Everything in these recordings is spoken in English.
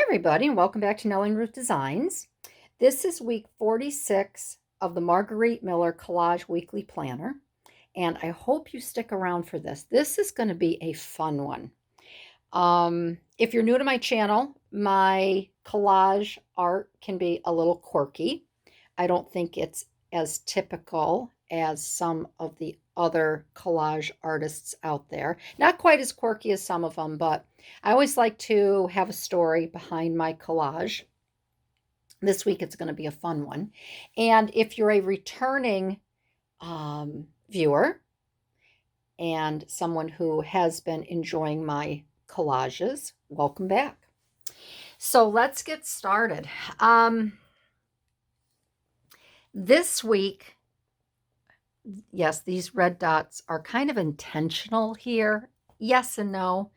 everybody, and welcome back to Nellie and Ruth Designs. This is week 46 of the Margarete Miller Collage Weekly Planner, and I hope you stick around for this. This is going to be a fun one. If you're new to my channel, my collage art can be a little quirky. I don't think it's as typical as some of the other collage artists out there. Not quite as quirky as some of them, but I always like to have a story behind my collage. This week it's going to be a fun one. And if you're a returning viewer and someone who has been enjoying my collages, welcome back. So let's get started. This week, yes, these red dots are kind of intentional here. Yes and no.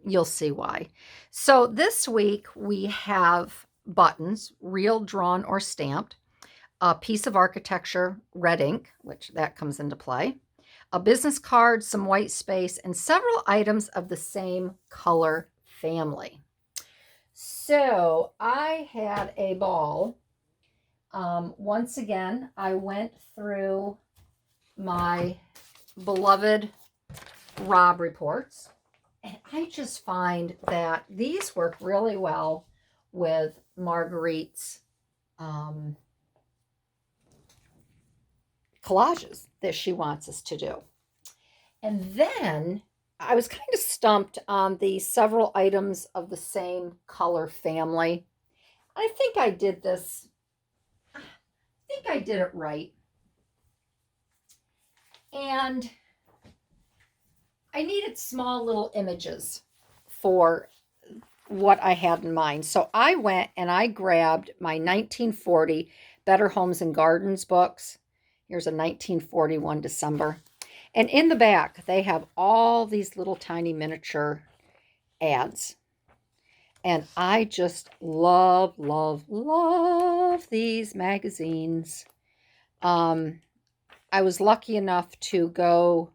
You'll see why. So this week we have buttons, real, drawn, or stamped, a piece of architecture, red ink, which that comes into play, a business card, some white space, and several items of the same color family. So I had a ball. Once again, I went through my beloved Rob reports, and I just find that these work really well with Margarete's collages that she wants us to do. And then I was kind of stumped on the several items of the same color family. I think I did this. I think I did it right. And I needed small little images for what I had in mind. So I went and I grabbed my 1940 Better Homes and Gardens books. Here's a 1941 December. And in the back, they have all these little tiny miniature ads. And I just love these magazines. I was lucky enough to go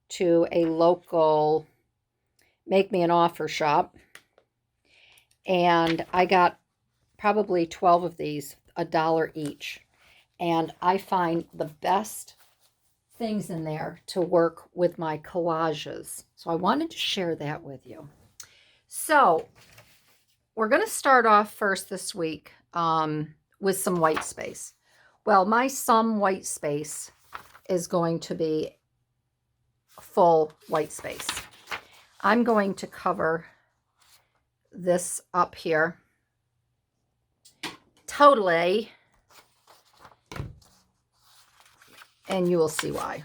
to a local make me an offer shop, and I got probably 12 of these, $1 each. And I find the best things in there to work with my collages. So I wanted to share that with you. So we're going to start off first this week with some white space. Well, my some white space is going to be full white space. I'm going to cover this up here totally, and you will see why.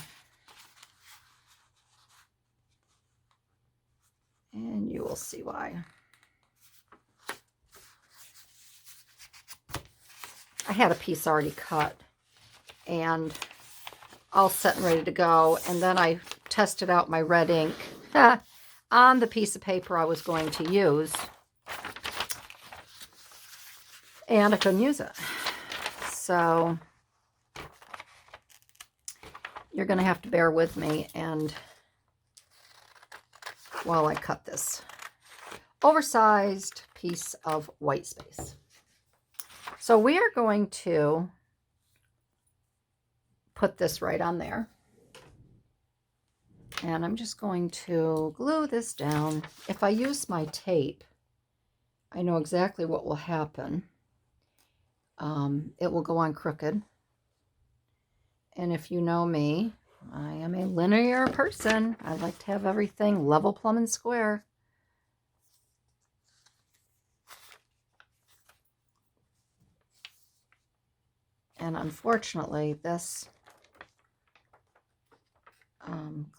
And you will see why. I had a piece already cut and all set and ready to go, and then I tested out my red ink on the piece of paper I was going to use, and I couldn't use it. So you're going to have to bear with me and while I cut this oversized piece of white space. So we are going to put this right on there. And I'm just going to glue this down. If I use my tape, I know exactly what will happen. It will go on crooked. And if you know me, I am a linear person. I like to have everything level, plumb, and square. And unfortunately, this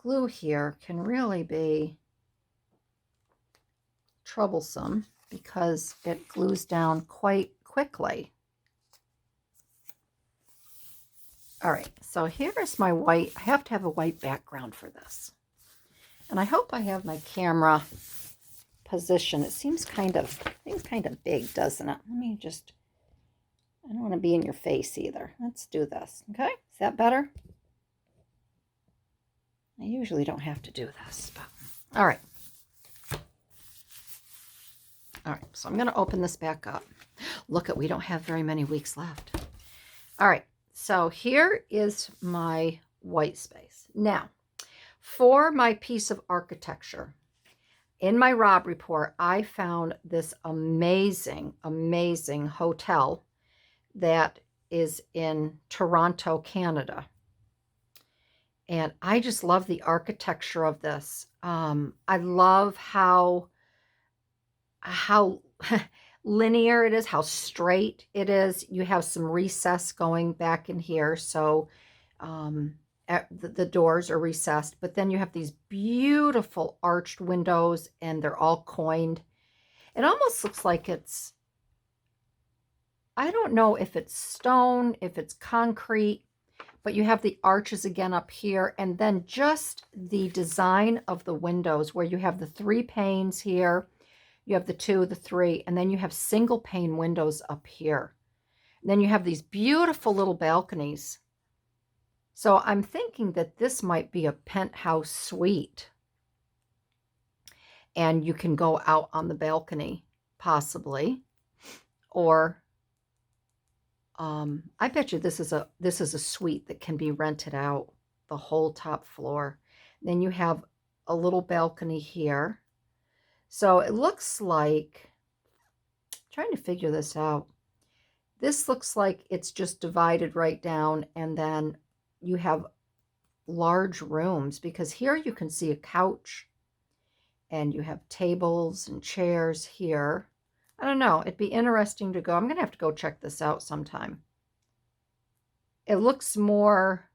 glue here can really be troublesome because it glues down quite quickly. All right, so here's my white. I have to have a white background for this. And I hope I have my camera positioned. It seems kind of big, doesn't it? Let me just, I don't want to be in your face either. Let's do this, okay? Is that better? I usually don't have to do this, but all right. All right, so I'm going to open this back up. Look at, we don't have very many weeks left. All right, so here is my white space. Now, for my piece of architecture, in my Rob report, I found this amazing, amazing hotel that is in Toronto, Canada. And I just love the architecture of this. I love how linear it is, how straight it is. You have some recess going back in here, so the doors are recessed, but then you have these beautiful arched windows, and they're all coined. It almost looks like it's, I don't know if it's stone, if it's concrete, but you have the arches again up here, and then just the design of the windows where you have the 3 panes here, you have the 2, the 3, and then you have single pane windows up here. And then you have these beautiful little balconies. So I'm thinking that this might be a penthouse suite. And you can go out on the balcony, possibly. Or I bet you this is a suite that can be rented out, the whole top floor. Then you have a little balcony here. So it looks like, trying to figure this out. This looks like it's just divided right down, and then you have large rooms, because here you can see a couch and you have tables and chairs here. I don't know. It'd be interesting to go. I'm going to have to go check this out sometime. It looks more,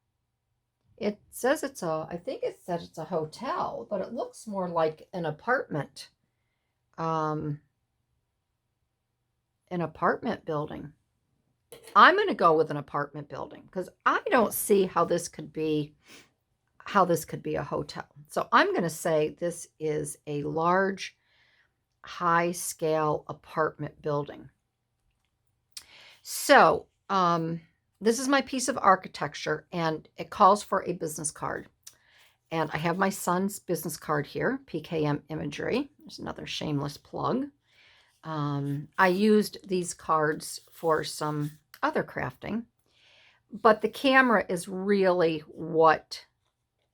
it says it's a, I think it said it's a hotel, but it looks more like an apartment. An apartment building. I'm going to go with an apartment building because I don't see how this could be a hotel. So I'm going to say this is a large, high-scale apartment building. So this is my piece of architecture, and it calls for a business card. And I have my son's business card here, PKM Imagery. There's another shameless plug. I used these cards for some other crafting, but the camera is really what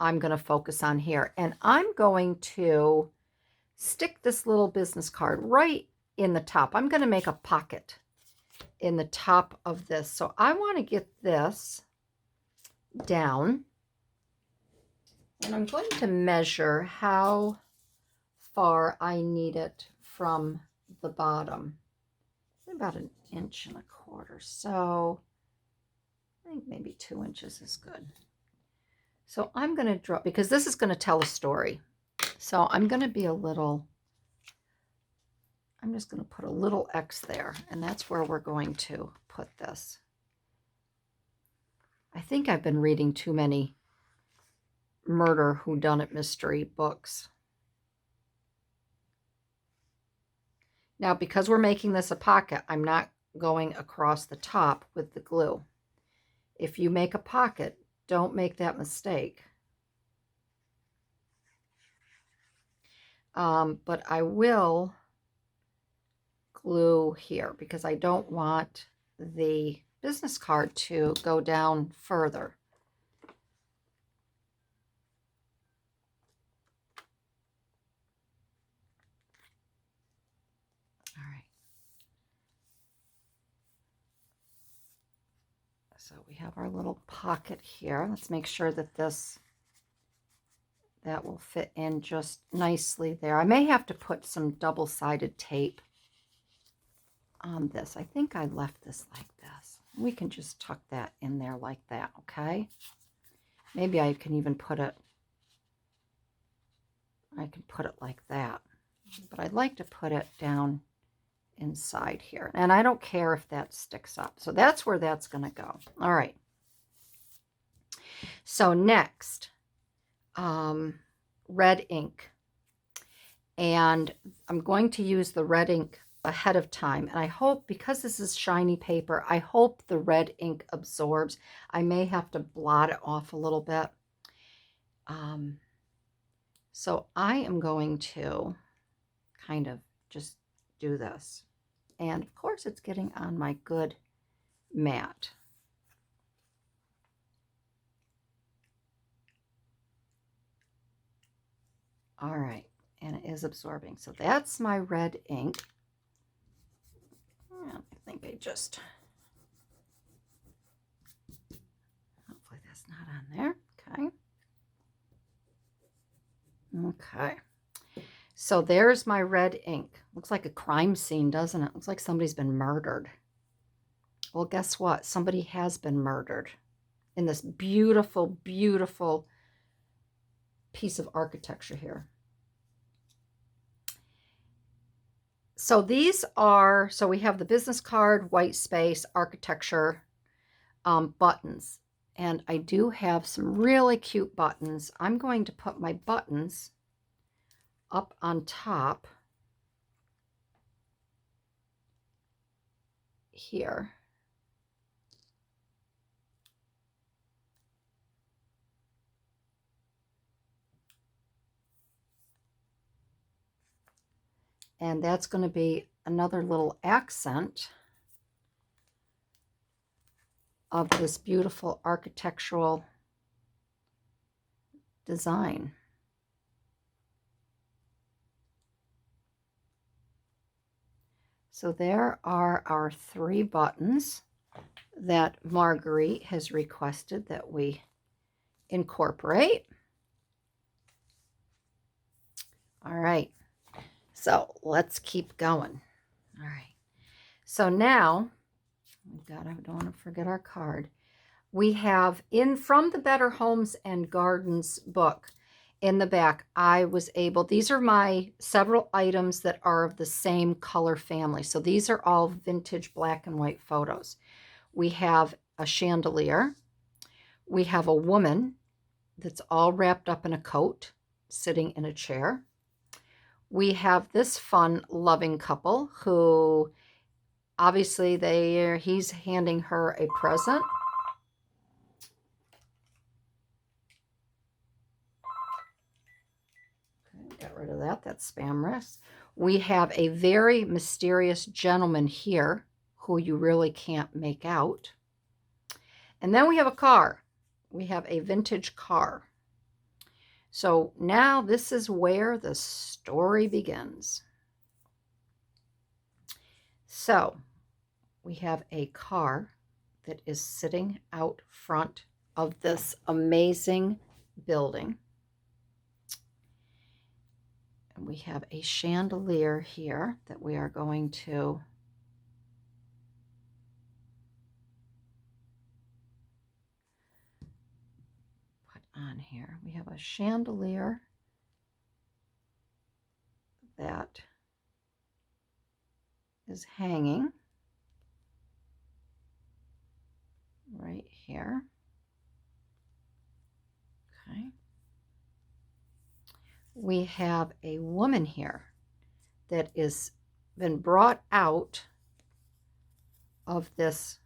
I'm going to focus on here. And I'm going to stick this little business card right in the top. I'm going to make a pocket in the top of this. So I want to get this down, and I'm going to measure how far I need it from the bottom. About 1.25 inches. So I think maybe 2 inches is good. So I'm going to draw, because this is going to tell a story. So I'm going to be a little, I'm just going to put a little X there, and that's where we're going to put this. I think I've been reading too many murder whodunit mystery books. Now, because we're making this a pocket, I'm not going across the top with the glue. If you make a pocket, don't make that mistake. But I will glue here because I don't want the business card to go down further. All right. So we have our little pocket here. Let's make sure that that will fit in just nicely there. I may have to put some double-sided tape on this. I think I left this like this. We can just tuck that in there like that, okay? Maybe I can even put it, like that. But I'd like to put it down inside here. And I don't care if that sticks up. So that's where that's going to go. All right. So next, red ink. And I'm going to use the red ink ahead of time. And I hope, because this is shiny paper, I hope the red ink absorbs. I may have to blot it off a little bit. So I am going to kind of just do this. And of course it's getting on my good mat. All right, and it is absorbing. So that's my red ink. I think I just, hopefully that's not on there. Okay. So there's my red ink. Looks like a crime scene, doesn't it? Looks like somebody's been murdered. Well, guess what? Somebody has been murdered in this beautiful, beautiful piece of architecture here. So these are, so we have the business card, white space, architecture, buttons. And I do have some really cute buttons. I'm going to put my buttons up on top here. And that's going to be another little accent of this beautiful architectural design. So there are our 3 buttons that Marguerite has requested that we incorporate. All right, so let's keep going. All right, so now, God, I don't want to forget our card. We have in from the Better Homes and Gardens book in the back, I was able, these are my several items that are of the same color family. So these are all vintage black and white photos. We have a chandelier. We have a woman that's all wrapped up in a coat, sitting in a chair. We have this fun, loving couple who obviously he's handing her a present. Get rid of that. That's spam risk. We have a very mysterious gentleman here who you really can't make out. And then we have a car. We have a vintage car. So now this is where the story begins. So we have a car that is sitting out front of this amazing building. And we have a chandelier here that we are going to put on here. We have a chandelier that is hanging right here. Okay. We have a woman here that is been brought out of this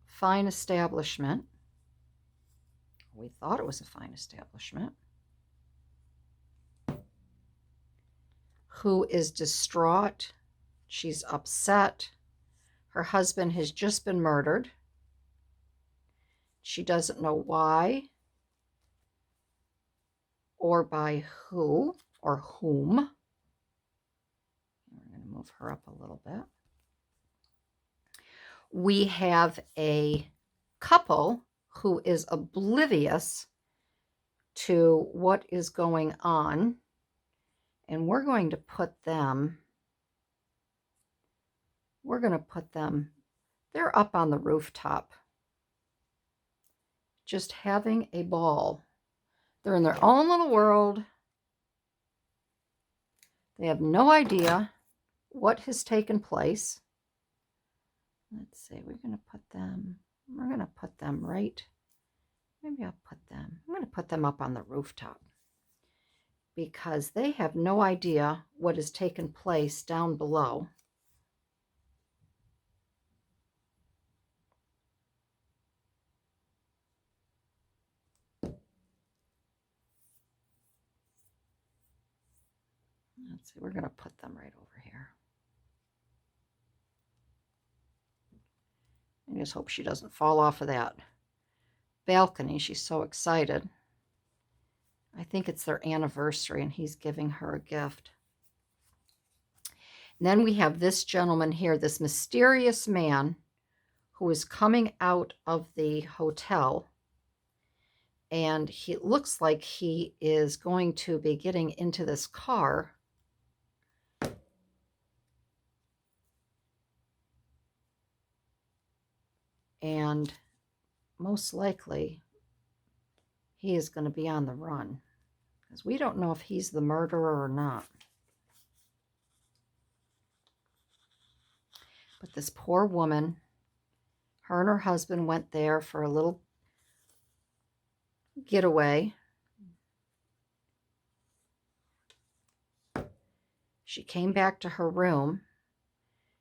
fine establishment. We thought it was a fine establishment. Who is distraught. She's upset. Her husband has just been murdered. She doesn't know why or by who or whom. We're going to move her up a little bit. We have a couple who is oblivious to what is going on, and we're going to put them, they're up on the rooftop, just having a ball. They're in their own little world. They have no idea what has taken place. Let's see, we're going to put them right, maybe I'm going to put them up on the rooftop because they have no idea what has taken place down below. Let's see, we're going to put them right over here. I just hope she doesn't fall off of that balcony. She's so excited. I think it's their anniversary and he's giving her a gift. And then we have this gentleman here, this mysterious man who is coming out of the hotel. And he looks like he is going to be getting into this car. And most likely he is going to be on the run, because we don't know if he's the murderer or not. But this poor woman, her and her husband went there for a little getaway. She came back to her room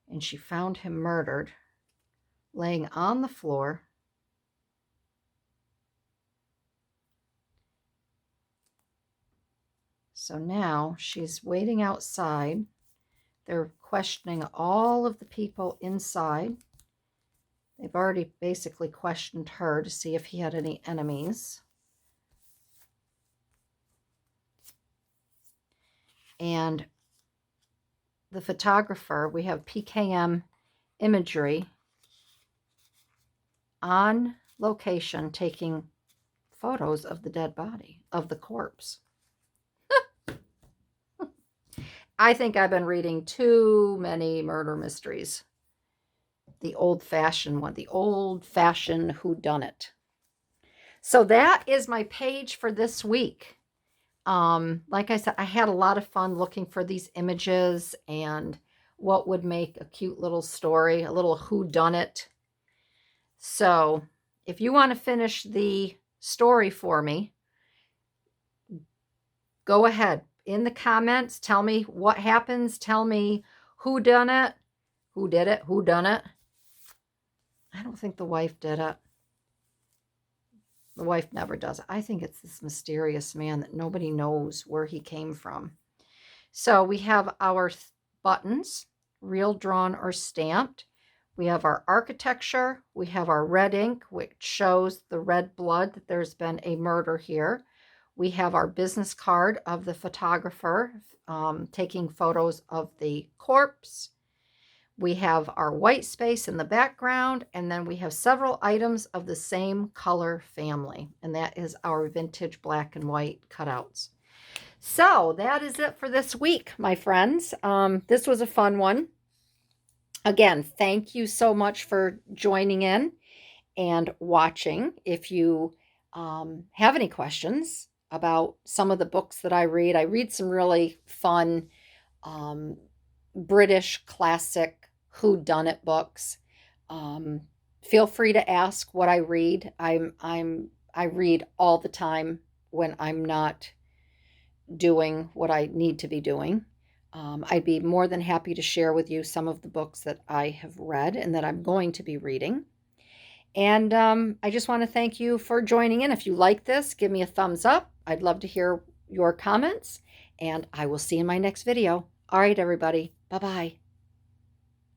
and she found him murdered, laying on the floor. So now she's waiting outside. They're questioning all of the people inside. They've already basically questioned her to see if he had any enemies. And the photographer, we have PKM Imagery on location taking photos of the dead body, of the corpse. I think I've been reading too many murder mysteries. The old-fashioned one, the old-fashioned whodunit. So that is my page for this week. Like I said, I had a lot of fun looking for these images and what would make a cute little story, a little whodunit. So if you want to finish the story for me, go ahead. In the comments, tell me what happens. Tell me who done it, who did it, who done it. I don't think the wife did it. The wife never does it. I think it's this mysterious man that nobody knows where he came from. So we have our buttons, real, drawn, or stamped. We have our architecture. We have our red ink, which shows the red blood that there's been a murder here. We have our business card of the photographer taking photos of the corpse. We have our white space in the background, and then we have several items of the same color family, and that is our vintage black and white cutouts. So that is it for this week, my friends. This was a fun one. Again, thank you so much for joining in and watching. If you have any questions about some of the books that I read some really fun British classic whodunit books. Feel free to ask what I read. I read all the time when I'm not doing what I need to be doing. I'd be more than happy to share with you some of the books that I have read and that I'm going to be reading. And I just want to thank you for joining in. If you like this, give me a thumbs up. I'd love to hear your comments, and I will see you in my next video. All right, everybody. Bye-bye.